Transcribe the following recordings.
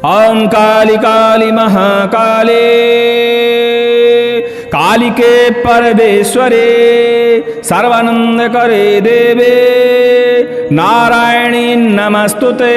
ओम काली काली महाकाले कालिके परमेश्वरे सर्वानंद करे देवे नारायणी नमस्तुते।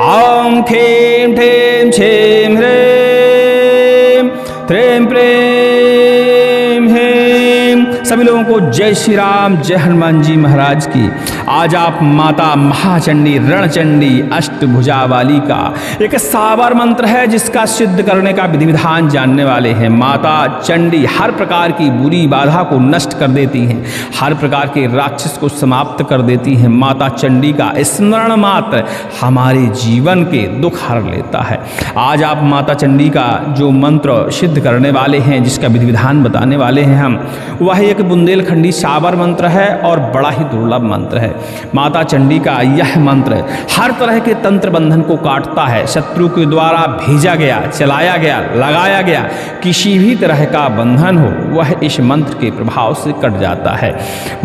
ओम खेम ठेम छेम ह्रीम त्रीम प्रेम हेम। सभी लोगों को जय श्री राम, जय हनुमान जी महाराज की। आज आप माता महाचंडी रणचंडी अष्टभुजा वाली का एक सावर मंत्र है जिसका सिद्ध करने का विधि विधान जानने वाले हैं। माता चंडी हर प्रकार की बुरी बाधा को नष्ट कर देती हैं, हर प्रकार के राक्षस को समाप्त कर देती हैं। माता चंडी का स्मरण मात्र हमारे जीवन के दुख हर लेता है। आज आप माता चंडी का जो मंत्र सिद्ध करने वाले हैं, जिसका विधि विधान बताने वाले हैं हम, वह एक बुंदेलखंडी सावर मंत्र है और बड़ा ही दुर्लभ मंत्र है। माता चंडी का यह मंत्र हर तरह के तंत्र बंधन को काटता है। शत्रु के द्वारा भेजा गया, चलाया गया, लगाया गया किसी भी तरह का बंधन हो, वह इस मंत्र के प्रभाव से कट जाता है।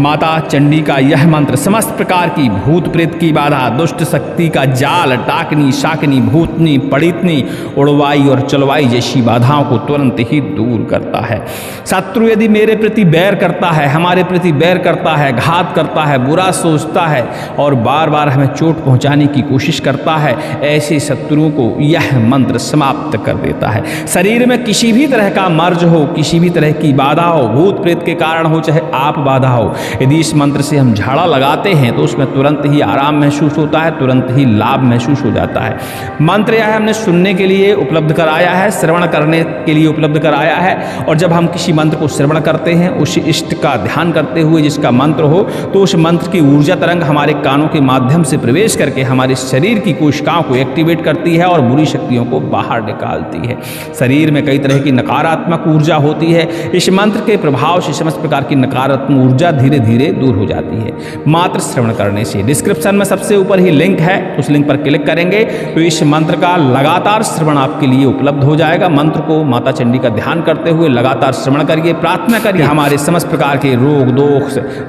माता चंडी का यह मंत्र समस्त प्रकार की भूत प्रेत की बाधा, दुष्ट शक्ति का जाल, टाकनी शाकनी भूतनी पड़ितनी उड़वाई और चलवाई जैसी बाधाओं को तुरंत ही दूर करता है। शत्रु यदि मेरे प्रति बैर करता है, हमारे प्रति बैर करता है, घात करता है, बुरा सोचता है और बार बार हमें चोट पहुंचाने की कोशिश करता है, ऐसे शत्रुओं को यह मंत्र समाप्त कर देता है। शरीर में किसी भी तरह का मर्ज हो, किसी भी तरह की बाधा हो, भूत प्रेत के कारण हो चाहे आप बाधा हो, यदि इस मंत्र से हम झाड़ा लगाते हैं तो उसमें तुरंत ही आराम महसूस होता है, तुरंत ही लाभ महसूस हो जाता है। मंत्र यह हमने सुनने के लिए उपलब्ध कराया है, श्रवण करने के लिए उपलब्ध कराया है। और जब हम किसी मंत्र को श्रवण करते हैं, उस इष्ट का ध्यान करते हुए जिसका मंत्र हो, तो उस मंत्र की ऊर्जा तरंग हमारे कानों के माध्यम से प्रवेश करके हमारे शरीर की कोशिकाओं को एक्टिवेट करती है और बुरी शक्तियों को बाहर निकालती है। शरीर में कई तरह की नकारात्मक ऊर्जा होती है, इस मंत्र के प्रभाव से समस्त प्रकार की नकारात्मक ऊर्जा धीरे धीरे दूर हो जाती है मात्र श्रवण करने से। डिस्क्रिप्शन में सबसे ऊपर ही लिंक है, उस लिंक पर क्लिक करेंगे तो इस मंत्र का लगातार श्रवण आपके लिए उपलब्ध हो जाएगा। मंत्र को माता चंडी का ध्यान करते हुए लगातार श्रवण करिए, प्रार्थना करिए हमारे समस्त प्रकार के रोग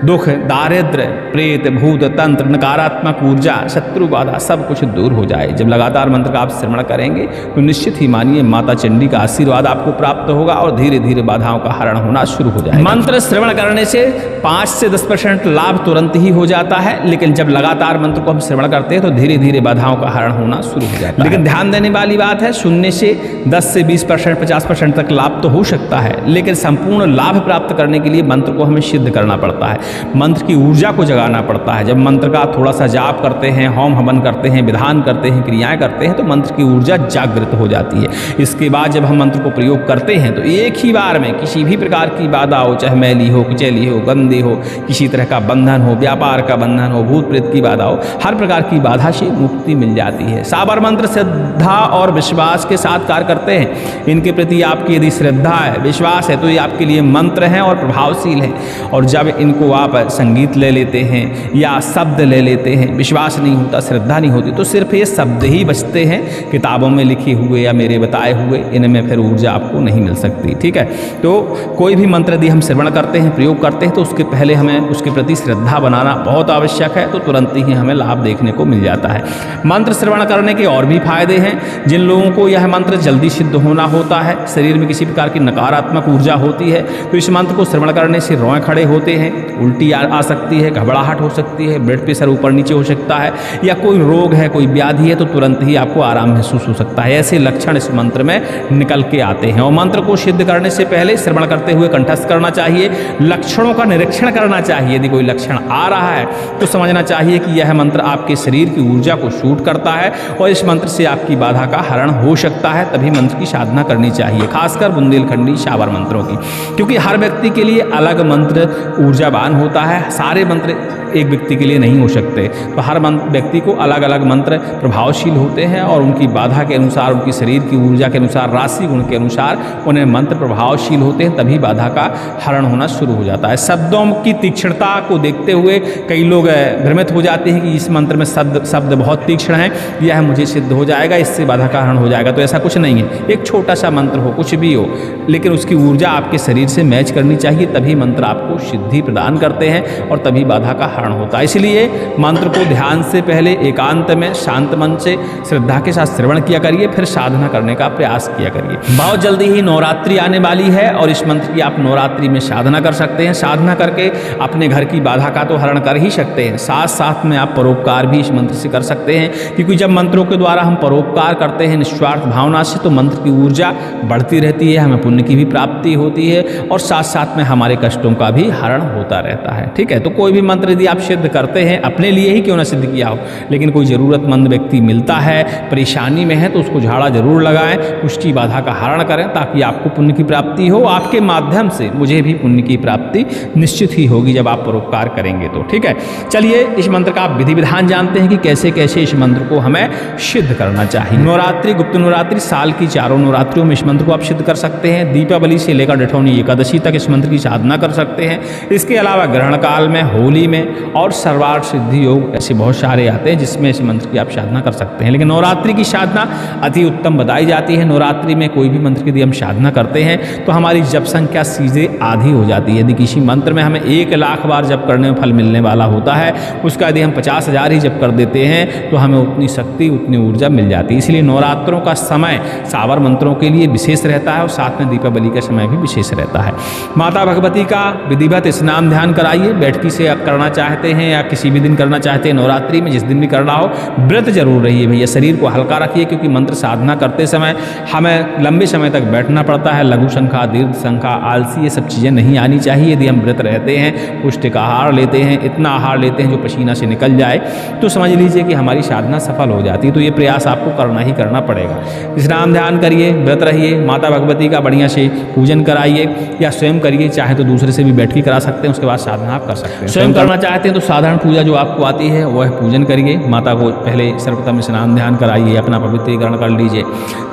दुख दारिद्र्य प्रेत भूत तंत्र नकारात्मक ऊर्जा शत्रु बाधा सब कुछ दूर हो जाए। जब लगातार मंत्र का आप श्रवण करेंगे तो निश्चित ही मानिए माता चंडी का आशीर्वाद आपको प्राप्त होगा और धीरे धीरे बाधाओं का हरण होना शुरू हो जाएगा। मंत्र श्रवण करने से 5 से 10% लाभ तुरंत ही हो जाता है, लेकिन जब लगातार मंत्र को हम श्रवण करते हैं तो धीरे धीरे बाधाओं का हरण होना शुरू हो जाता है। लेकिन ध्यान देने वाली बात है, सुनने से 10 से 20% 50% तक लाभ तो हो सकता है, लेकिन संपूर्ण लाभ प्राप्त करने के लिए मंत्र को हमें सिद्ध करना पड़ता है, मंत्र की ऊर्जा को जगाना पड़ता है। जब मंत्र का थोड़ा सा जाप करते हैं, होम हवन करते हैं, विधान करते हैं, क्रियाएं करते हैं, तो मंत्र की ऊर्जा जागृत हो जाती है। इसके बाद जब हम मंत्र को प्रयोग करते हैं तो एक ही बार में किसी भी प्रकार की बाधा हो, चाहे मैली हो, कुचैली हो, गंदी हो, किसी तरह का बंधन हो, व्यापार का बंधन हो, भूत प्रेत की बाधा हो, हर प्रकार की बाधा से मुक्ति मिल जाती है। साबर मंत्र श्रद्धा और विश्वास के साथ कार्य करते हैं। इनके प्रति आपकी यदि श्रद्धा है, विश्वास है, तो ये आपके लिए मंत्र हैं और प्रभावशील हैं। और जब इनको आप संगीत ले लेते हैं या शब्द ले लेते हैं, विश्वास नहीं होता, श्रद्धा नहीं होती, तो सिर्फ ये शब्द ही बचते हैं किताबों में लिखे हुए या मेरे बताए हुए, इनमें फिर ऊर्जा आपको नहीं मिल सकती। ठीक है, तो कोई भी मंत्र यदि हम श्रवण करते हैं, प्रयोग करते हैं, तो उसके पहले हमें उसके प्रति श्रद्धा बनाना बहुत आवश्यक है, तो तुरंत ही हमें लाभ देखने को मिल जाता है। मंत्र श्रवण करने के और भी फायदे हैं। जिन लोगों को यह मंत्र जल्दी सिद्ध होना होता है, शरीर में किसी प्रकार की नकारात्मक ऊर्जा होती है, तो इस मंत्र को श्रवण करने से रोए खड़े होते हैं, उल्टी आ सकती है, घबराहट हो सकती है, ब्लड प्रेशर ऊपर नीचे हो सकता है, या कोई रोग है, कोई व्याधि है, तो तुरंत ही आपको आराम महसूस हो सकता है। ऐसे लक्षण इस मंत्र में निकल के आते हैं। और मंत्र को सिद्ध करने से पहले श्रवण करते हुए कंठस्थ करना चाहिए, लक्षणों का निरीक्षण करना चाहिए। यदि कोई लक्षण आ रहा है तो समझना चाहिए कि यह मंत्र आपके शरीर की ऊर्जा को शूट करता है और इस मंत्र से आपकी बाधा का हरण हो सकता है, तभी मंत्र की साधना करनी चाहिए, खासकर बुंदेलखंडी सावर मंत्रों की, क्योंकि हर व्यक्ति के लिए अलग मंत्र ऊर्जावान होता है। सारे मंत्र एक व्यक्ति के लिए नहीं हो सकते, तो हर व्यक्ति को अलग अलग मंत्र प्रभावशील होते हैं और उनकी बाधा के अनुसार, उनकी शरीर की ऊर्जा के अनुसार, राशि गुण के अनुसार उन्हें मंत्र प्रभावशील होते हैं, तभी बाधा का हरण होना शुरू हो जाता है। शब्दों की तीक्ष्णता को देखते हुए कई लोग भ्रमित हो जाते हैं कि इस मंत्र में शब्द बहुत तीक्ष्ण है, यह मुझे सिद्ध हो जाएगा, इससे बाधा का हरण हो जाएगा। तो ऐसा कुछ नहीं है। एक छोटा सा मंत्र हो, कुछ भी हो, लेकिन उसकी ऊर्जा आपके शरीर से मैच करनी चाहिए, तभी मंत्र आपको सिद्धि प्रदान करते हैं और तभी बाधा का हरण हरण होता है। इसलिए मंत्र को ध्यान से पहले एकांत में शांत मन से श्रद्धा के साथ श्रवण किया करिए, फिर साधना करने का प्रयास किया करिए। बहुत जल्दी ही नवरात्रि आने वाली है और इस मंत्र की आप नवरात्रि में साधना कर सकते हैं। साधना करके अपने घर की बाधा का तो हरण कर ही सकते हैं, साथ साथ में आप परोपकार भी इस मंत्र से कर सकते हैं, क्योंकि जब मंत्रों के द्वारा हम परोपकार करते हैं निस्वार्थ भावना से तो मंत्र की ऊर्जा बढ़ती रहती है, हमें पुण्य की भी प्राप्ति होती है और साथ साथ में हमारे कष्टों का भी हरण होता रहता है। ठीक है, तो कोई भी मंत्र यदि आप सिद्ध करते हैं, अपने लिए ही क्यों ना सिद्ध किया हो, लेकिन कोई ज़रूरतमंद व्यक्ति मिलता है, परेशानी में है, तो उसको झाड़ा जरूर लगाएं, उसकी बाधा का हरण करें, ताकि आपको पुण्य की प्राप्ति हो। आपके माध्यम से मुझे भी पुण्य की प्राप्ति निश्चित ही होगी जब आप परोपकार करेंगे तो। ठीक है, चलिए इस मंत्र का आप विधि विधान जानते हैं कि कैसे कैसे इस मंत्र को हमें सिद्ध करना चाहिए। नवरात्रि, गुप्त नवरात्रि, साल की चारों नवरात्रियों में इस मंत्र को आप सिद्ध कर सकते हैं। दीपावली से लेकर जेठौनी एकादशी तक इस मंत्र की साधना कर सकते हैं। इसके अलावा ग्रहण काल में, होली में और सर्वार्थ सिद्धि योग ऐसे बहुत सारे आते हैं जिसमें इस मंत्र की आप साधना कर सकते हैं। लेकिन नवरात्रि की साधना अति उत्तम बताई जाती है। नवरात्रि में कोई भी मंत्र की यदि हम साधना करते हैं तो हमारी जप संख्या सीधे आधी हो जाती है। यदि किसी मंत्र में हमें 1,00,000 बार जप करने में फल मिलने वाला होता है, उसका यदि हम 50,000 ही जप कर देते हैं तो हमें उतनी शक्ति, उतनी ऊर्जा मिल जाती है। इसलिए नवरात्रों का समय सावर मंत्रों के लिए विशेष रहता है और साथ में दीपावली का समय भी विशेष रहता है। माता भगवती का विधिवत स्नान ध्यान कराइए। बैठकी से आप करना चाहते हैं या किसी भी दिन करना चाहते हैं, नवरात्रि में जिस दिन भी करना हो, व्रत जरूर रहिए भैया। शरीर को हल्का रखिए, क्योंकि मंत्र साधना करते समय हमें लंबे समय तक बैठना पड़ता है। लघु शंखा, दीर्घ शंखा, आलसी, ये सब चीज़ें नहीं आनी चाहिए। यदि हम व्रत रहते हैं, पौष्टिक आहार लेते हैं, इतना आहार लेते हैं जो पसीना से निकल जाए, तो समझ लीजिए कि हमारी साधना सफल हो जाती है। तो ये प्रयास आपको करना ही करना पड़ेगा। स्नान ध्यान करिए, व्रत रहिए, माता भगवती का बढ़िया से पूजन कराइए या स्वयं करिए, चाहे तो दूसरे से भी बैठकी करा सकते हैं, उसके बाद साधना आप कर सकते हैं। स्वयं करना चाहते हैं तो साधारण पूजा जो आपको आती है वह पूजन करिए। माता को पहले सर्वप्रथम स्नान ध्यान कराइए, अपना पवित्रीकरण कर लीजिए,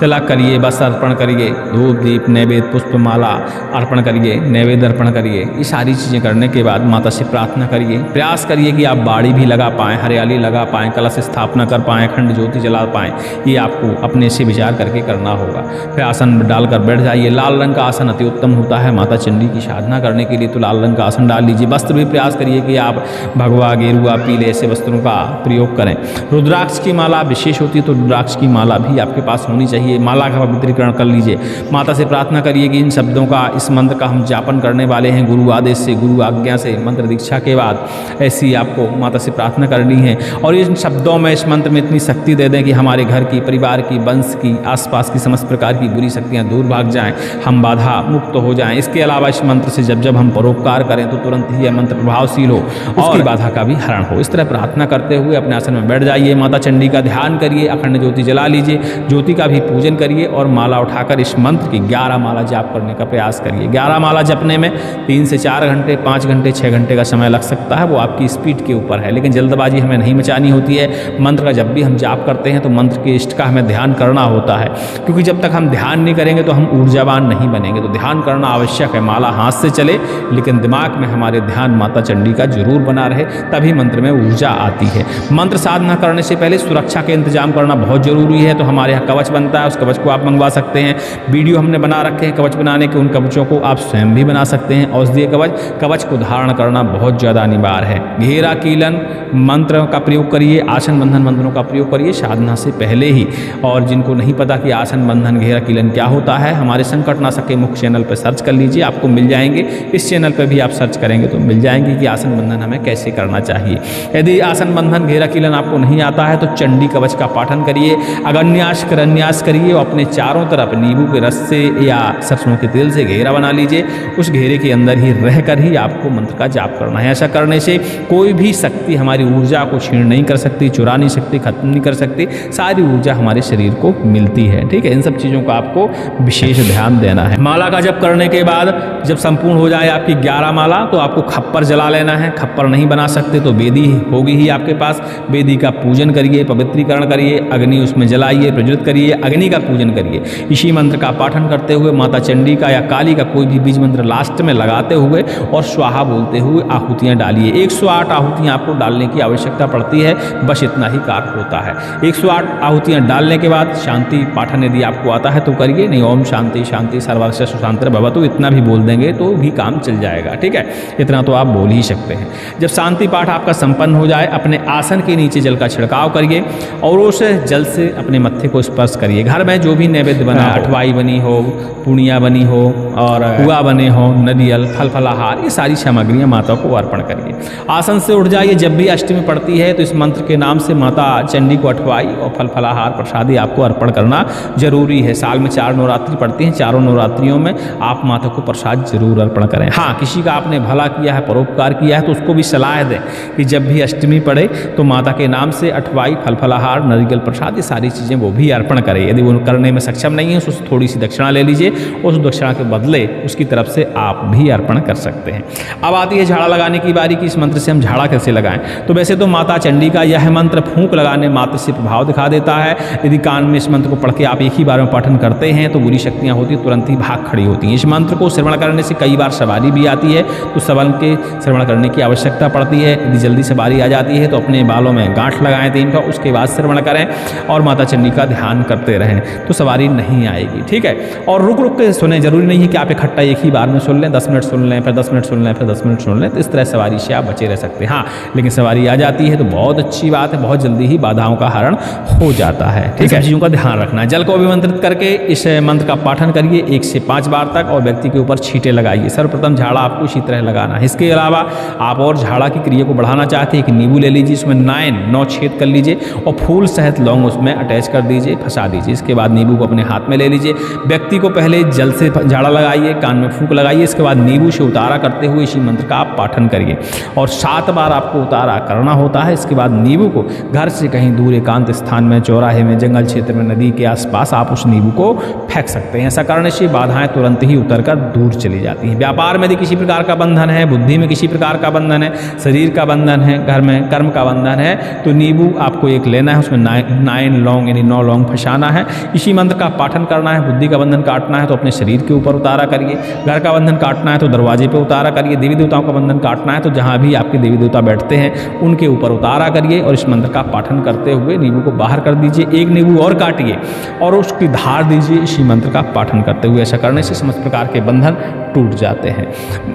तिलक करिए, वस्त्र अर्पण करिए, धूप दीप नैवेद्य पुष्प माला अर्पण करिए, नैवेद्य अर्पण करिए। ये सारी चीज़ें करने के बाद माता से प्रार्थना करिए। प्रयास करिए कि आप बाड़ी भी लगा पाएँ, हरियाली लगा पाएँ, कलश स्थापना कर पाएँ, अखंड ज्योति जला पाएँ। ये आपको अपने से विचार करके करना होगा। फिर आसन डालकर बैठ जाइए। लाल रंग का आसन अति उत्तम होता है माता चंडी की साधना करने के लिए, तो लाल रंग का आसन डाल लीजिए। वस्त्र भी प्रयास करिए कि आप भगवा, गेरुआ, पीले ऐसे वस्त्रों का प्रयोग करें। रुद्राक्ष की माला विशेष होती है, तो रुद्राक्ष की माला भी आपके पास होनी चाहिए। माला का पवित्रीकरण कर लीजिए। माता से प्रार्थना करिए कि इन शब्दों का, इस मंत्र का हम जापन करने वाले हैं गुरु आदेश से, गुरु आज्ञा से, मंत्र दीक्षा के बाद ऐसी आपको माता से प्रार्थना करनी है। और इन शब्दों में, इस मंत्र में इतनी शक्ति दे दें कि हमारे घर की, परिवार की, वंश की, आसपास की समस्त प्रकार की बुरी शक्तियाँ दूर भाग जाएँ, हम बाधा मुक्त हो जाएँ। इसके अलावा इस मंत्र से जब हम परोपकार करें तो तुरंत ही यह मंत्र प्रभावशील हो और बाधा का भी हरण हो। इस तरह प्रार्थना करते हुए अपने आसन में बैठ जाइए। माता चंडी का ध्यान करिए, अखंड ज्योति जला लीजिए, ज्योति का भी पूजन करिए और माला उठाकर इस मंत्र की 11 माला जाप करने का प्रयास करिए। 11 माला जपने में 3 से 4 घंटे, 5 घंटे, 6 घंटे का समय लग सकता है, वो आपकी स्पीड के ऊपर है। लेकिन जल्दबाजी हमें नहीं मचानी होती है। मंत्र का जब भी हम जाप करते हैं तो मंत्र के इष्ट का हमें ध्यान करना होता है, क्योंकि जब तक हम ध्यान नहीं करेंगे तो हम ऊर्जावान नहीं बनेंगे। तो ध्यान करना आवश्यक है। माला हाथ से चले लेकिन दिमाग में हमारे ध्यान माता चंडी का जरूर बना रहे, तभी मंत्र में ऊर्जा आती है। मंत्र साधना करने से पहले सुरक्षा के इंतजाम करना बहुत जरूरी है। तो हमारे यहाँ कवच बनता है, उस कवच को आप मंगवा सकते हैं। वीडियो हमने बना रखे हैं कवच बनाने के, उन कवचों को आप स्वयं भी बना सकते हैं। औषधीय कवच को धारण करना बहुत ज़्यादा अनिवार्य है। घेरा कीलन मंत्र का प्रयोग करिए, आसन बंधन मंत्रों का प्रयोग करिए साधना से पहले ही। और जिनको नहीं पता कि आसन बंधन, घेरा कीलन क्या होता है, हमारे संकटनाशक के मुख्य चैनल पर सर्च कर लीजिए, आपको मिल जाएंगे। इस चैनल पर भी आप सर्च करेंगे तो मिल जाएंगे कि आसन बंधन हमें कैसे करना चाहिए। यदि आसन बंधन, घेरा कीलन आपको नहीं आता है तो चंडी कवच का पाठन करिए, अगन्यास करन्यास करिए और अपने चारों तरफ नींबू के रस से या सरसों के तेल से घेरा बना लीजिए। उस घेरे के अंदर ही रहकर ही आपको मंत्र का जाप करना है। ऐसा करने से कोई भी शक्ति हमारी ऊर्जा को छीन नहीं कर सकती, चुरा नहीं सकती, खत्म नहीं कर सकती। सारी ऊर्जा हमारे शरीर को मिलती है। ठीक है, इन सब चीज़ों का आपको विशेष ध्यान देना है। माला का जप करने के बाद जब संपूर्ण हो जाए आपकी 11 माला तो आपको खप्पर जला लेना है। खप्पर नहीं बना सकते तो वेदी होगी ही आपके पास। वेदी का पूजन करिए, पवित्रीकरण करिए, अग्नि उसमें जलाइए, प्रज्वलित करिए, अग्नि का पूजन करिए। इसी मंत्र का पाठन करते हुए माता चंडी का या काली का कोई भी बीज मंत्र लास्ट में लगाते हुए और स्वाहा बोलते हुए आहुतियाँ डालिए। 108 आहुतियाँ आपको डालने की आवश्यकता पड़ती है, बस इतना ही कार्य होता है। 108 आहुतियाँ डालने के बाद शांति पाठन यदि आपको आता है तो करिए, नहीं ओम शांति शांति सर्वस्य सुशांतिर भवतु इतना भी बोल देंगे तो भी काम चल जाएगा। ठीक है, इतना तो आप बोल ही सकते हैं। जब शांति पाठ आपका संपन्न हो जाए, अपने आसन के नीचे जल का छिड़काव करिए और उस जल से अपने मत्थे को स्पर्श करिए। घर में जो भी नैवेद्य बना, अठवाई बनी हो, पूर्णिया बनी हो और हुआ बने हो, नरियल, फल फलाहार, ये सारी सामग्रियाँ माता को अर्पण करिए। आसन से उठ जाइए। जब भी अष्टमी पड़ती है तो इस मंत्र के नाम से माता चंडी को अठवाई और फल फलाहार प्रसादी आपको अर्पण करना जरूरी है। साल में 4 नवरात्रि पड़ती हैं, चारों नवरात्रियों में आप माता को प्रसाद जरूर अर्पण करें। हाँ, किसी का आपने भला किया है, परोपकार किया है, तो उसको भी सलाह दें कि जब भी अष्टमी पड़े तो माता के नाम से अठवाई, फल फलाहार, नारियल प्रसाद, ये सारी चीज़ें वो भी अर्पण करें। यदि वो करने में सक्षम नहीं है तो उससे थोड़ी सी दक्षिणा ले लीजिए, उस दक्षिणा के बदले उसकी तरफ से आप भी अर्पण कर सकते हैं। अब आती है झाड़ा लगाने की बारी कि इस मंत्र से हम झाड़ा कैसे लगाएं। तो वैसे तो माता चंडी का यह मंत्र फूंक लगाने मात्र से प्रभाव दिखा देता है। यदि कान में इस मंत्र को पढ़ के आप एक ही बार में पठन करते हैं तो बुरी शक्तियाँ होती हैं, तुरंत ही भाग खड़ी होती हैं। इस मंत्र को श्रवण करने से कई बार सवारी भी आती है, तो सवन के श्रवण करने की आवश्यकता पड़ती है। यदि जल्दी सवारी आ जाती है तो अपने बालों में गांठ लगाएं 3 का, उसके बाद श्रवण करें और माता चंडी का ध्यान करते रहें तो सवारी नहीं आएगी। ठीक है, और रुक रुक के सुने, जरूरी नहीं है कि आप इकट्ठा एक ही बार में सुन लें, 10 मिनट सुन लें, फिर 10 मिनट सुन लें, फिर 10 मिनट सुन लें, तो इस तरह सवारी से आप बचे रह सकते हैं। हाँ, लेकिन सवारी आ जाती है तो बहुत अच्छी बात है, बहुत जल्दी ही बाधाओं का हरण हो जाता है। ठीक है, चीज़ों का ध्यान रखना है। जल को अभिमंत्रित करके इस मंत्र का पाठन करिए 1 से 5 बार तक और व्यक्ति के ऊपर छींटे लगाइए। सर्वप्रथम झाड़ा आपको इसी तरह लगाना है। इसके अलावा आप और झाड़ा की क्रिया को बढ़ाना चाहते हैं, एक नींबू ले लीजिए, उसमें 9 छेद कर लीजिए और फूल सहित लौंग उसमें अटैच कर दीजिए, फंसा दीजिए। इसके बाद नींबू को अपने हाथ में ले लीजिए। व्यक्ति को पहले जल से झाड़ा लगाइए, कान में फूंक लगाइए, इसके बाद नींबू से उतारा करते हुए इसी मंत्र का आप पाठन करिए और 7 बार आपको उतारा करना होता है। इसके बाद नींबू को घर से कहीं दूर एकांत स्थान में, चौराहे में, जंगल क्षेत्र में, नदी के आसपास आप उस नींबू को फेंक सकते हैं। ऐसा करने से बाधाएं तुरंत ही उतरकर दूर चली जाती हैं। व्यापार में यदि किसी प्रकार का बंधन है, बुद्धि में किसी प्रकार का बंधन है, शरीर का बंधन है, घर में कर्म का बंधन है, तो नींबू आपको एक लेना है, उसमें 9 लौंग यानी 9 लौंग फंसाना है। इसी मंत्र का पाठन करना है। बुद्धि का बंधन काटना है तो अपने शरीर के ऊपर उतारा करिए। घर का बंधन काटना है तो दरवाजे पे उतारा करिए। देवी देवताओं का बंधन काटना है तो जहाँ भी आपके देवी देवता बैठते हैं उनके ऊपर उतारा करिए और इस मंत्र का पाठन करते हुए नींबू को बाहर कर दीजिए। 1 नींबू और काटिए और उसकी धार दीजिए इसी मंत्र का पाठन करते हुए। ऐसा करने से समस्त प्रकार के बंधन टूट जाते हैं।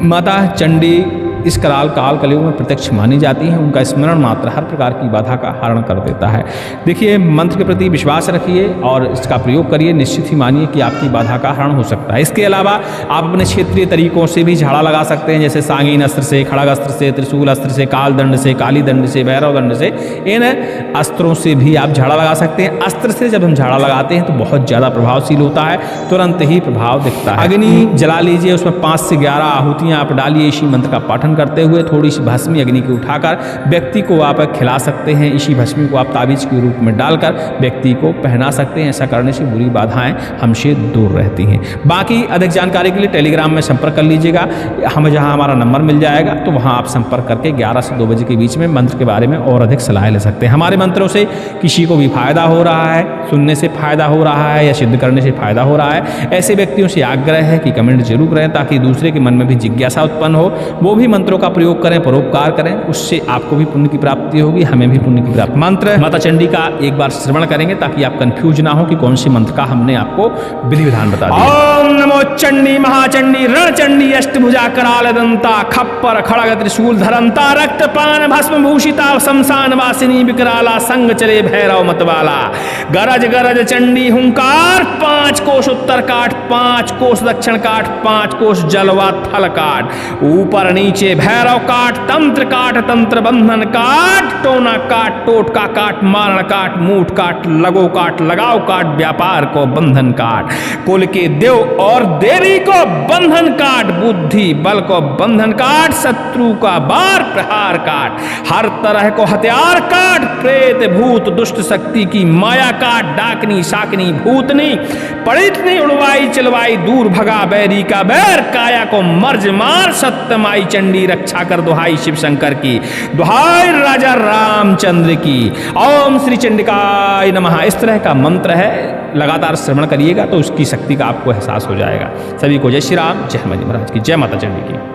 माता चंडी इस कराल काल कलयुग में प्रत्यक्ष मानी जाती हैं। उनका स्मरण मात्र हर प्रकार की बाधा का हरण कर देता है। देखिए, मंत्र के प्रति विश्वास रखिए और इसका प्रयोग करिए। निश्चित ही मानिए कि आपकी बाधा का हरण हो सकता है। इसके अलावा आप अपने क्षेत्रीय तरीकों से भी झाड़ा लगा सकते हैं, जैसे सांगीन अस्त्र से, खड़ग अस्त्र से, त्रिशूल अस्त्र से, काल दंड से, काली दंड से, भैरव दंड से, इन अस्त्रों से भी आप झाड़ा लगा सकते हैं। अस्त्र से जब हम झाड़ा लगाते हैं तो बहुत ज़्यादा प्रभावशील होता है, तुरंत ही प्रभाव दिखता है। अग्नि जला लीजिए, उसमें 5 से 11 आहुतियाँ आप डालिए। इसी मंत्र का पाठन करते हुए थोड़ी सी भस्मी अग्नि की उठाकर व्यक्ति को आप खिला सकते हैं। इसी भस्मी को आप ताबीज के रूप में डालकर व्यक्ति को पहना सकते हैं। ऐसा करने से बुरी बाधाएं हमसे दूर रहती हैं। बाकी अधिक जानकारी के लिए टेलीग्राम में संपर्क कर लीजिएगा। हमें जहां हमारा नंबर मिल जाएगा तो वहां आप संपर्क करके 11 से 2 बजे के बीच में मंत्र के बारे में और अधिक सलाह ले सकते हैं। हमारे मंत्रों से किसी को भी फायदा हो रहा है, सुनने से फायदा हो रहा है या सिद्ध करने से फायदा हो रहा है, ऐसे व्यक्तियों से आग्रह है कि कमेंट जरूर करें ताकि दूसरे के मन में भी जिज्ञासा उत्पन्न हो, वो भी मंत्रों का प्रयोग करें, परोपकार करें। उससे आपको भी पुण्य की प्राप्ति होगी, हमें भी पुण्य की प्राप्ति। मंत्र माता चंडी का एक बार श्रवण करेंगे ताकि आप कंफ्यूज ना हो कि कौन से मंत्र का हमने आपको विधि विधान बता दिया। ओम नमो चंडी महाचंडी रणचंडी अष्टभुजा कराल दंता खप्पर खड़ग त्रिशूल धरंता रक्तपान भस्म भूषिता शमशान वासिनी विकराला संग चले भैरव मतवाला। गरज गरज चंडी हुंकार 5 कोश उत्तर काट, 5 कोश दक्षिण काट, 5 कोश जलवा थल काट, ऊपर नीचे भैरव काट, तंत्र काट, तंत्र बंधन काट, टोना काट, टोटका काट, मारण काट, मूठ काट, लगो काट, लगाओ काट, व्यापार को बंधन काट, कुल के देव और देवी को बंधन काट, बुद्धि बल को बंधन काट, शत्रु का बार प्रहार काट, हर तरह को हथियार काट, प्रेत भूत दुष्ट शक्ति की माया काट, डाकनी शाकनी भूतनी पड़ितनी उड़वाई चलवाई दूर भगा बैरी का बैर, काया को मर्ज मार, सत्यमाई चंडी रक्षा कर, दुहाई शिव शंकर की, दुहाई राजा रामचंद्र की। ओम श्री चंडिकाय नमः। इस तरह का मंत्र है, लगातार श्रवण करिएगा तो उसकी शक्ति का आपको एहसास हो जाएगा। सभी को जय श्री राम, जय हनुमान जी महाराज की, जय माता चंडी की।